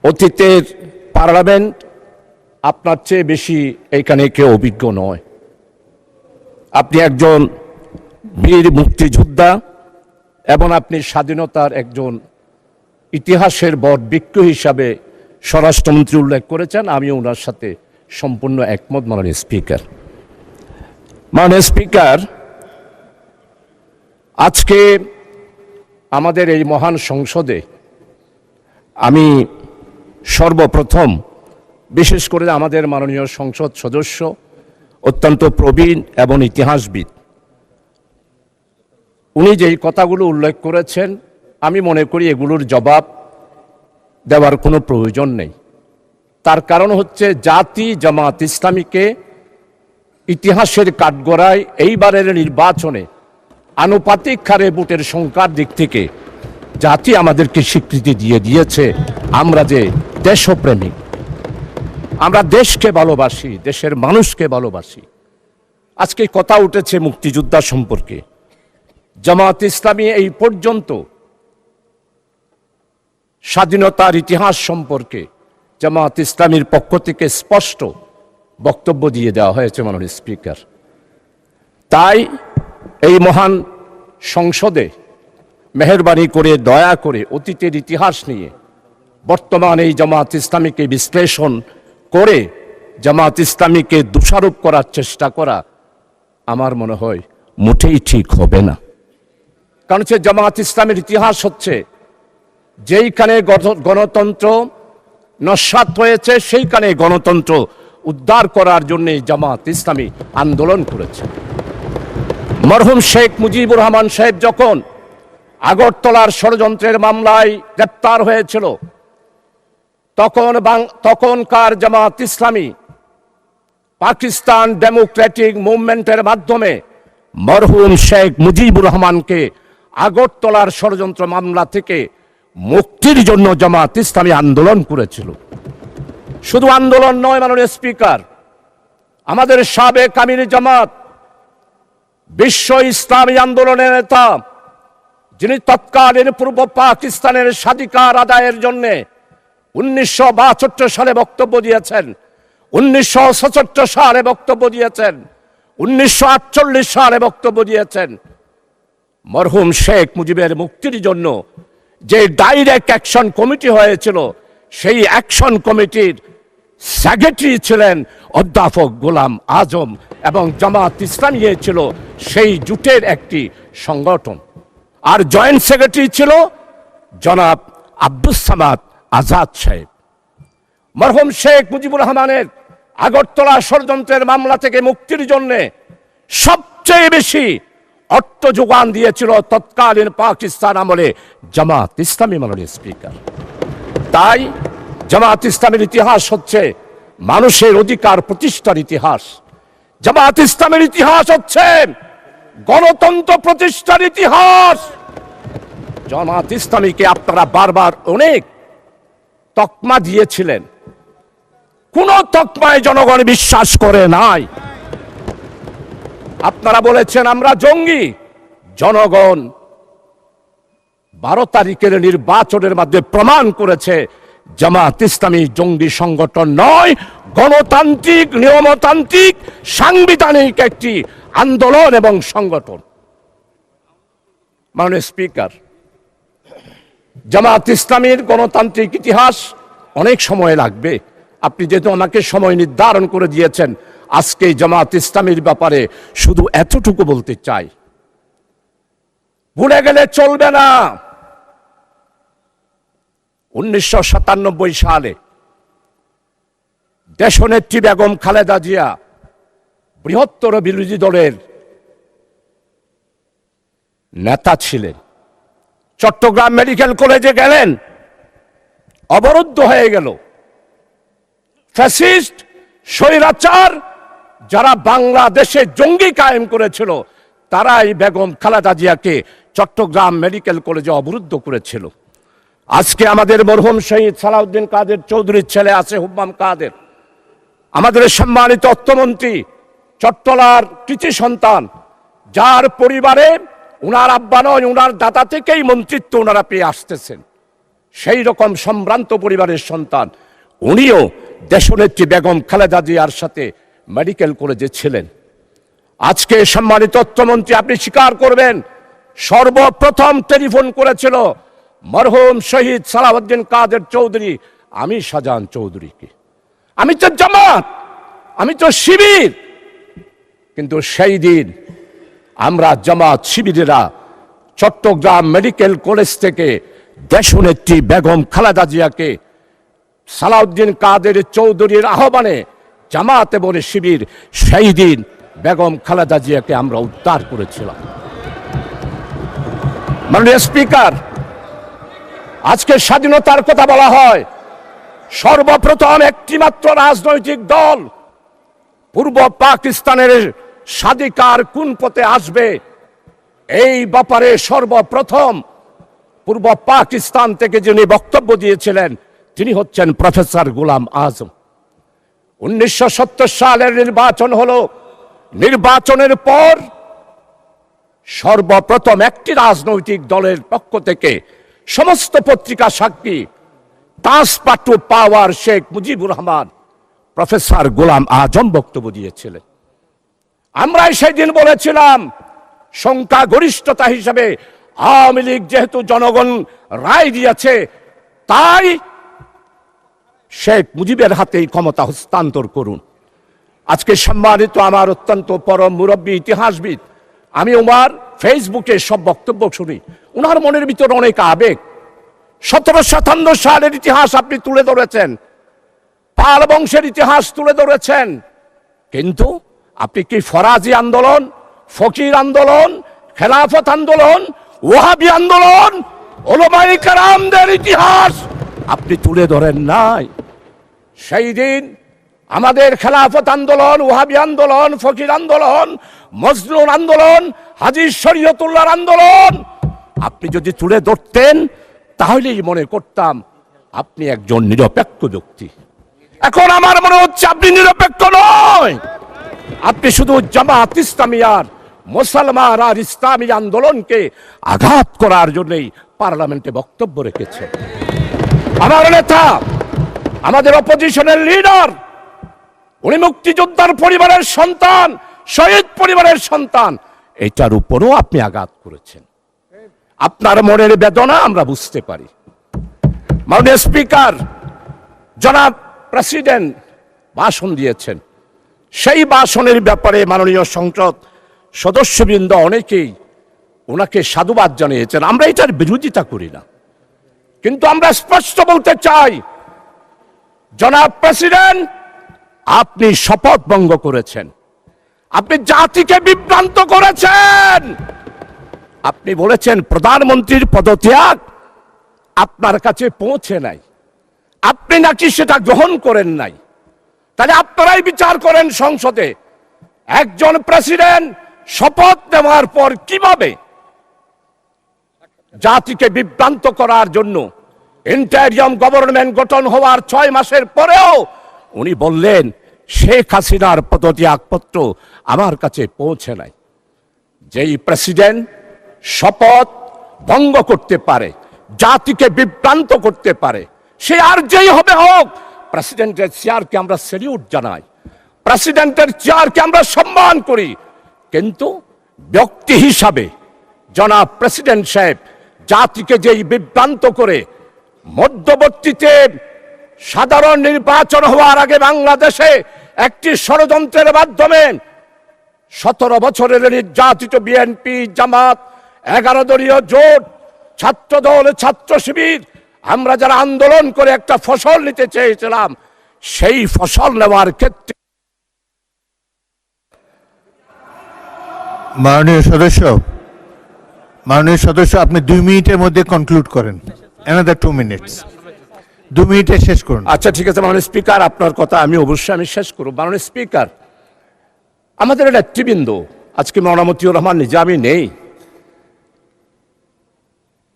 অতীতের পার্লামেন্ট আপনার চেয়ে বেশি এখানে কেউ অভিজ্ঞ নয়। আপনি একজন বীর মুক্তিযোদ্ধা এবং আপনি স্বাধীনতার একজন ইতিহাসের বটবৃক্ষ হিসাবে স্বরাষ্ট্রমন্ত্রী উল্লেখ করেছেন। আমি ওনার সাথে সম্পূর্ণ একমত। মাননীয় স্পিকার, আজকে আমাদের এই মহান সংসদে আমি সর্বপ্রথম বিশেষ করে আমাদের মাননীয় সংসদ সদস্য অত্যন্ত প্রবীণ এবং ইতিহাসবিদ, উনি যেই কথাগুলো উল্লেখ করেছেন আমি মনে করি এগুলোর জবাব দেওয়ার কোনো প্রয়োজন নেই। তার কারণ হচ্ছে জাতি জামাত ইসলামীকে ইতিহাসের কাঠগড়ায় এইবারের নির্বাচনে আনুপাতিক হারে ভোটের সংখ্যার দিক থেকে জাতি আমাদেরকে স্বীকৃতি দিয়ে দিয়েছে আমরা যে দেশপ্রেমিক, আমরা দেশকে ভালোবাসি, দেশের মানুষকে ভালোবাসি। আজকে কথা উঠেছে মুক্তিযোদ্ধা সম্পর্কে। জামাত ইসলামী এই পর্যন্ত স্বাধীনতার ইতিহাস সম্পর্কে জামাত ইসলামীর পক্ষ থেকে স্পষ্ট বক্তব্য দিয়ে দেওয়া হয়েছে মাননীয় স্পিকার। তাই এই মহান সংসদে মেহেরবানি করে দয়া করে অতীতের ইতিহাস নিয়ে বর্তমান এই জামাত ইসলামীকে বিশ্লেষণ করে জামাত ইসলামীকে দোষারোপ করার চেষ্টা করা আমার মনে হয় মোটেই ঠিক হবে না। কারণ হচ্ছে জামাত ইসলামের ইতিহাস হচ্ছে যেইখানে গণতন্ত্র নস্যাৎ হয়েছে সেইখানে গণতন্ত্র উদ্ধার করার জন্য জামাত ইসলামী আন্দোলন করেছে। মরহুম শেখ মুজিবুর রহমান সাহেব যখন আগরতলার ষড়যন্ত্রের মামলায় গ্রেপ্তার হয়েছিল তখনকার জামাত ইসলামী পাকিস্তান ডেমোক্রেটিক মুভমেন্টের মাধ্যমে মরহুম শেখ মুজিবুর রহমানকে আগরতলার ষড়যন্ত্র মামলা থেকে মুক্তির জন্য জামাত ইসলামী আন্দোলন করেছিল। শুধু আন্দোলন নয় মাননীয় স্পিকার, আমাদের সাবেক আমির জামাত বিশ্ব ইসলামী আন্দোলনের নেতা, যিনি তৎকালীন পূর্ব পাকিস্তানের স্বাধিকার আদায়ের জন্য 1962 সালে বক্তব্য দিয়েছেন, 1967 সালে বক্তব্য দিয়েছেন, 1948 সালে বক্তব্য দিয়েছেন। মরহুম শেখ মুজিবের মুক্তির জন্য যে ডাইরেক্ট অ্যাকশন কমিটি হয়েছিল সেই অ্যাকশন কমিটির সেক্রেটারি ছিলেন অধ্যাপক গোলাম আজম এবং জামাত ইসলামী ছিল সেই জোটের একটি সংগঠন। আর জয়েন্ট সেক্রেটারি ছিল জনাব আব্দুস সামাদ আজাদ সাহেব। মরহুম শেখ মুজিবুর রহমানের আগরতলা ষড়যন্ত্রের মামলা থেকে মুক্তির জন্য সবচেয়ে বেশি অর্থ যোগান দিয়েছিল তৎকালীন পাকিস্তান আমলে জামাত ইসলামী মাননীয় স্পিকার। তাই জামাত ইসলামের ইতিহাস হচ্ছে মানুষের অধিকার প্রতিষ্ঠার ইতিহাস। জামাত ইসলামের ইতিহাস হচ্ছে গণতন্ত্র প্রতিষ্ঠার ইতিহাস। জামাত ইসলামীকে আপনারা বারবার অনেক তকমা দিয়েছিলেন, কোন তকমায় জনগণ বিশ্বাস করে নাই। আপনারা বলেছেন আমরা জঙ্গি। জনগণ 12 তারিখের নির্বাচনের মাধ্যমে প্রমাণ করেছে জামাত ইসলামী জঙ্গি সংগঠন নয়, গণতান্ত্রিক নিয়মতান্ত্রিক সাংবিধানিক একটি আন্দোলন এবং সংগঠন। মাননীয় স্পিকার, জামাত ইসলামীর গণতান্ত্রিক ইতিহাস অনেক সময় লাগবে। আপনি যেহেতু আমাকে সময় নির্ধারণ করে দিয়েছেন, আজকে জামাত ইসলামীর ব্যাপারে শুধু এতটুকু বলতে চাই, ভুলে গেলে চলবে না। 1997 সালে দেশনেত্রী বেগম খালেদা জিয়া বৃহত্তর বিরোধী দলের নেতা ছিলেন। চট্টগ্রাম মেডিকেল কলেজে গেলেন, অবরুদ্ধ হয়ে গেল। ফ্যাসিস্ট স্বৈরাচার যারা বাংলাদেশে জঙ্গি কায়েম করেছিল তারাই বেগম খালেদা জিয়াকে চট্টগ্রাম মেডিকেল কলেজে অবরুদ্ধ করেছিল। আজকে আমাদের মরহুম শহীদ সালাউদ্দিন কাদের চৌধুরীর ছেলে আছে হুম্মাম কাদের, আমাদের সম্মানিত অর্থমন্ত্রী, চট্টলার কৃতি সন্তান, যার পরিবারে উনার আব্বা নয় উনার দাদা থেকেই মন্ত্রিত্ব ওনারা পেয়ে আসতেছেন। সেই রকম সম্ভ্রান্ত পরিবারের সন্তান। উনিও দেশনেত্রী বেগম খালেদা জিয়ার সাথে মেডিকেল কলেজে ছিলেন। আজকে সম্মানিত তথ্যমন্ত্রী, আপনি স্বীকার করবেন সর্বপ্রথম টেলিফোন করেছিল মরহুম শহীদ সালাউদ্দিন কাদের চৌধুরী আমি শাহজাহান চৌধুরীকে। আমি তো জামাত, আমি তো শিবির, কিন্তু সেই দিন আমরা জামাত শিবিরেরা চট্টগ্রাম মেডিকেল কলেজ থেকে দেশনেত্রী বেগম খালেদা জিয়াকে সালাউদ্দিন কাদের চৌধুরীর আহ্বানে জামাত এবং শিবির সেই দিন বেগম খালেদা জিয়াকে আমরা উদ্ধার করেছিলাম। মাননীয় স্পিকার, আজকে স্বাধীনতার কথা বলা হয়, সর্বপ্রথম একটি মাত্র রাজনৈতিক দল পূর্ব পাকিস্তানের স্বাধিকার কোন পথে আসবে এই ব্যাপারে সর্বপ্রথম পূর্ব পাকিস্তান থেকে যিনি বক্তব্য দিয়েছিলেন তিনি হচ্ছেন প্রফেসর গোলাম আজম। 1970 সালের নির্বাচন হলো। নির্বাচনের পর সর্বপ্রথম একটি রাজনৈতিক দলের পক্ষ থেকে সমস্ত পত্রিকা সাক্ষী transfer to power Sheikh Mujibur Rahman professor Golam Azam বক্তব্য দিয়েছিলেন। আমরাই সেই দিন বলেছিলাম সংখ্যাগরিষ্ঠতা হিসেবে আওয়ামী লীগ যেহেতু জনগণ রায় দিয়েছে, তাই শেখ মুজিবের হাতেই ক্ষমতা হস্তান্তর করুন। আজকে সম্মানিত আমার অত্যন্ত পরম মুরব্বী ইতিহাসবিদ, আমি ওনার ফেসবুকে সব বক্তব্য শুনি, ওনার মনের ভিতর অনেক আবেগ। 1757 সালের ইতিহাস আপনি তুলে ধরেছেন, পাল বংশের ইতিহাস তুলে ধরেছেন, কিন্তু আপনি কি ফরাজি আন্দোলন, ফকির আন্দোলন, খেলাফত আন্দোলন, ওয়াহাবি আন্দোলন, ওলামায়ে কেরামদের ইতিহাস আপনি তুলে ধরেন নাই? সেই দিন আমাদের খেলাফত আন্দোলন, ওয়াহাবি আন্দোলন, ফকির আন্দোলন, মজলুম আন্দোলন, হাজী শরীয়তুল্লাহর আন্দোলন আপনি যদি তুলে ধরতেন তাহলেই মনে করতাম আপনি একজন নিরপেক্ষ ব্যক্তি। এখন আমার মনে হচ্ছে আপনি নিরপেক্ষ নয়, আপনি শুধু জামাত ইসলামিয়ার মুসলমান আর ইসলামী আন্দোলনকে আঘাত করার জন্যই পার্লামেন্টে বক্তব্য রেখেছেন। আমার নেতা, আমাদের অপোজিশনের লিডার, উনি মুক্তিযোদ্ধার পরিবারের সন্তান, শহীদ পরিবারের সন্তান, এটার উপরও আপনি আঘাত করেছেন। আপনার মনের বেদনা আমরা বুঝতে পারি। মাননীয় স্পিকার, জনাব প্রেসিডেন্ট ভাষণ দিয়েছেন, সেই ভাষণের ব্যাপারে মাননীয় সংসদ সদস্যবৃন্দ অনেকেই ওনাকে সাধুবাদ জানিয়েছেন। আমরা এটার বিরোধিতা করি না, কিন্তু আমরা স্পষ্ট বলতে চাই, জনাব প্রেসিডেন্ট, আপনি শপথ ভঙ্গ করেছেন, আপনি জাতিকে বিভ্রান্ত করেছেন। আপনি বলেছেন প্রধানমন্ত্রীর পদত্যাগ আপনার কাছে পৌঁছে নাই, আপনি নাকি সেটা গ্রহণ করেন নাই। তাহলে আপনারাই বিচার করেন সংসদে, একজন প্রেসিডেন্ট শপথ নেওয়ার পর কিভাবে জাতিকে বিভ্রান্ত করার জন্য ইন্টারিয়াম গভর্নমেন্ট গঠন হওয়ার 6 মাসের পরেও উনি বললেন শেখ হাসিনার পদত্যাগপত্র আমার কাছে পৌঁছে নাই। যেই প্রেসিডেন্ট শপথ ভঙ্গ করতে পারে, জাতিকে বিভ্রান্ত করতে পারে, সে আর যেই হবে হোক, প্রেসিডেন্টের চেয়ারকে আমরা স্যালিউট জানাই, প্রেসিডেন্টের চেয়ারকে আমরা সম্মান করি, কিন্তু ব্যক্তি হিসাবে জনাব প্রেসিডেন্ট সাহেব জাতিকে যেই বিভ্রান্ত করে মধ্যবর্তীতে সাধারণ নির্বাচন হওয়ার আগে বাংলাদেশে একটি ষড়যন্ত্রের মাধ্যমে 17 বছরের নির্যাতিত বিএনপি, জামাত, 11 দলীয় জোট, ছাত্রদল, ছাত্র শিবির, আমরা যারা আন্দোলন করে একটা ফসল নিতে চেয়েছিলাম, সেই ফসল নেওয়ার ক্ষেত্রে মাননীয় সদস্য আপনি 2 মিনিটের মধ্যে কনক্লুড করেন। another 2 minutes, 2 মিনিটে শেষ করুন। আচ্ছা ঠিক আছে মাননীয় স্পিকার, আপনার কথা আমি অবশ্যই শেষ করব। মাননীয় স্পিকার, আমাদের নেতৃবৃন্দ আজকে মওলানা মতিউর রহমান নিজামী নেই,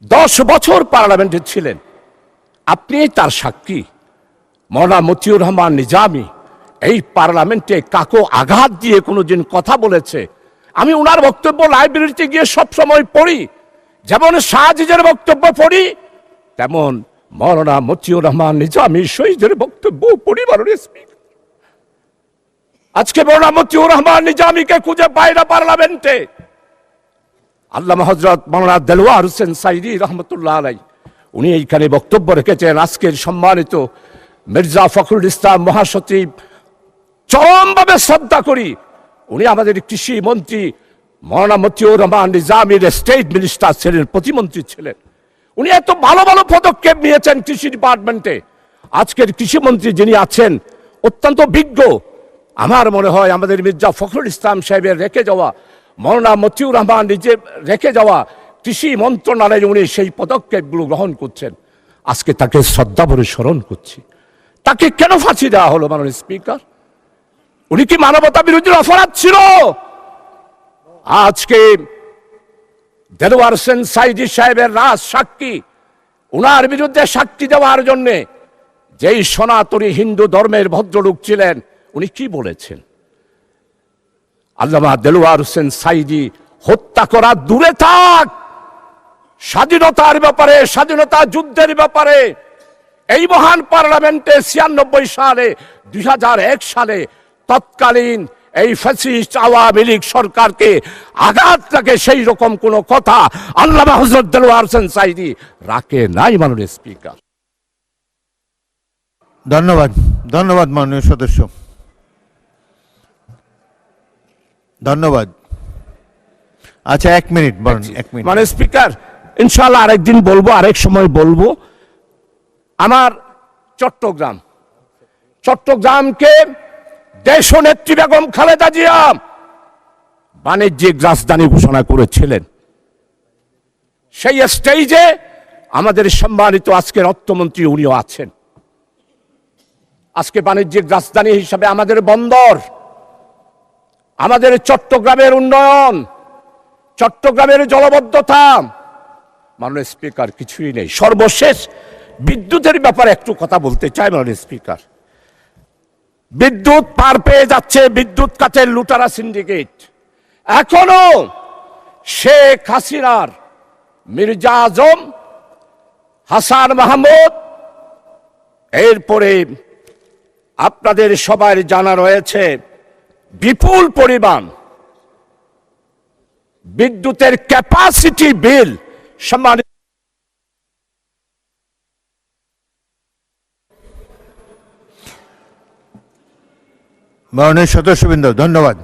10 বছর পার্লামেন্টে ছিলেন, আপনি তার সাক্ষী। মওলানা মতিউর রহমান নিজামী এই পার্লামেন্টে কাকো আঘাত দিয়ে কোনোদিন কথা বলেছে? আমি ওনার বক্তব্য লাইব্রেরিতে গিয়ে সব সময় পড়ি, যেমন শাহজিজের বক্তব্য পড়ি, তেমন মৌলানা মতিউর রহমান নিজামী শহীদের বক্তব্য পরিবারের স্পিকার আজকে মৌলানা মতিউর রহমান নিজামীকে খুঁজে পায় না পার্লামেন্টে। আল্লামা হযরত মাওলানা দেলোয়ার হোসেন সাইদি রহমতুল্লাহ আলাই উনি এইখানে বক্তব্য রেখেছেন। আজকের সম্মানিত মির্জা ফখরুল ইসলাম মহাসচিব চরমভাবে শ্রদ্ধা করি, উনি আমাদের কৃষি মন্ত্রী মৌলানা মতিউর রহমান নিজামীর স্টেট মিনিস্টার ছিলেন, প্রতিমন্ত্রী ছিলেন। উনি এত ভালো ভালো পদক্ষেপ নিয়েছেন কৃষি ডিপার্টমেন্টে। আজকের কৃষিমন্ত্রী যিনি আছেন অত্যন্ত বিজ্ঞ। আমার মনে হয় আমাদের মির্জা ফখরুল ইসলাম সাহেবের রেখে যাওয়া, মৌলানা মতিউর রহমান নিজে রেখে যাওয়া কৃষি মন্ত্রণালয়ে উনি সেই পদক্ষেপগুলো গ্রহণ করছেন। আজকে তাকে শ্রদ্ধা ভরে স্মরণ করছি। তাকে কেন ফাঁসি দেওয়া হলো মাননীয় স্পিকার? উনি কি মানবতা বিরোধী অপরাধ ছিল? আজকে দেলোয়ার হোসেন সাইদি সাহেবের রাজ সাক্ষী, উনার বিরুদ্ধে সাক্ষী দেওয়ার জন্য যেই সনাতনী হিন্দু ধর্মের ভদ্রলোক ছিলেন, উনি কি বলেছেন? আল্লামা দেলোয়ার হোসেন সাইদি হত্যা করা দূরে থাক, স্বাধীনতার ব্যাপারে, স্বাধীনতা যুদ্ধের ব্যাপারে এই মহান পার্লামেন্টে 96 সালে 2001 সালে তৎকালীন এই ফ্যাসিস্ট আওয়ামী লীগ সরকারকে আঘাত লাগে সেই রকম কোন কথা আল্লামা হযরত দেলোয়ার হোসেন সাইদি রাখে নাই মাননীয় স্পিকার। ধন্যবাদ, ধন্যবাদ মাননীয় সদস্য, ধন্যবাদ। আচ্ছা, 1 মিনিট বলুন, 1 মিনিট। মানে স্পিকার ইনশাআল্লাহ আরেকদিন বলবো, আরেক সময় বলবো। আমার চট্টগ্রামকে দেশনেত্রী বেগম খালেদা জিয়া বাণিজ্যিক রাজধানী ঘোষণা করেছিলেন। সেই স্টেজে আমাদের সম্মানিত আজকের অর্থমন্ত্রী উনিও আছেন। আজকে বাণিজ্যিক রাজধানী হিসাবে আমাদের বন্দর, আমাদের চট্টগ্রামের উন্নয়ন, চট্টগ্রামের জলবদ্ধতা, মাননীয় স্পিকার কিছুই নেই। সর্বশেষ বিদ্যুতের ব্যাপারে একটু কথা বলতে চাই মাননীয় স্পিকার। বিদ্যুৎ পার পেয়ে যাচ্ছে বিদ্যুৎ কাটের লুটারা সিন্ডিকেট। এখনো শেখ হাসিনার মির্জা আজম, হাসান মাহমুদ, এরপরে আপনাদের সবার জানা রয়েছে বিপুল পরিমাণ বিদ্যুতের ক্যাপাসিটি বিল সম্মানিত মাননীয় সদস্যবৃন্দ, ধন্যবাদ।